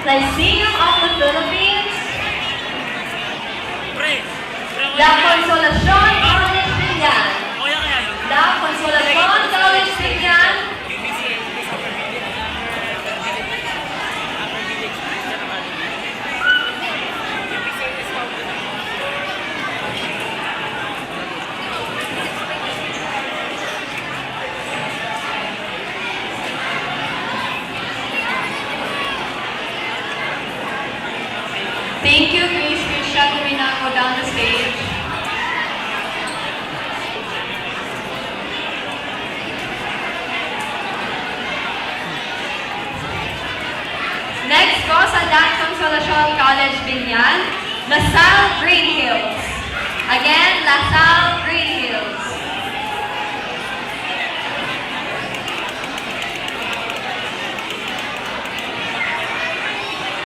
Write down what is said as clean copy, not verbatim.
Lyceum of the Philippines, La Consolacion College Binyan, La Consolacion College Binyan, thank you, please, Krisha Kumina, go down the stage. Next po sa Dan Consolacion College Binyan, LaSalle Green Hills. Again, LaSalle Green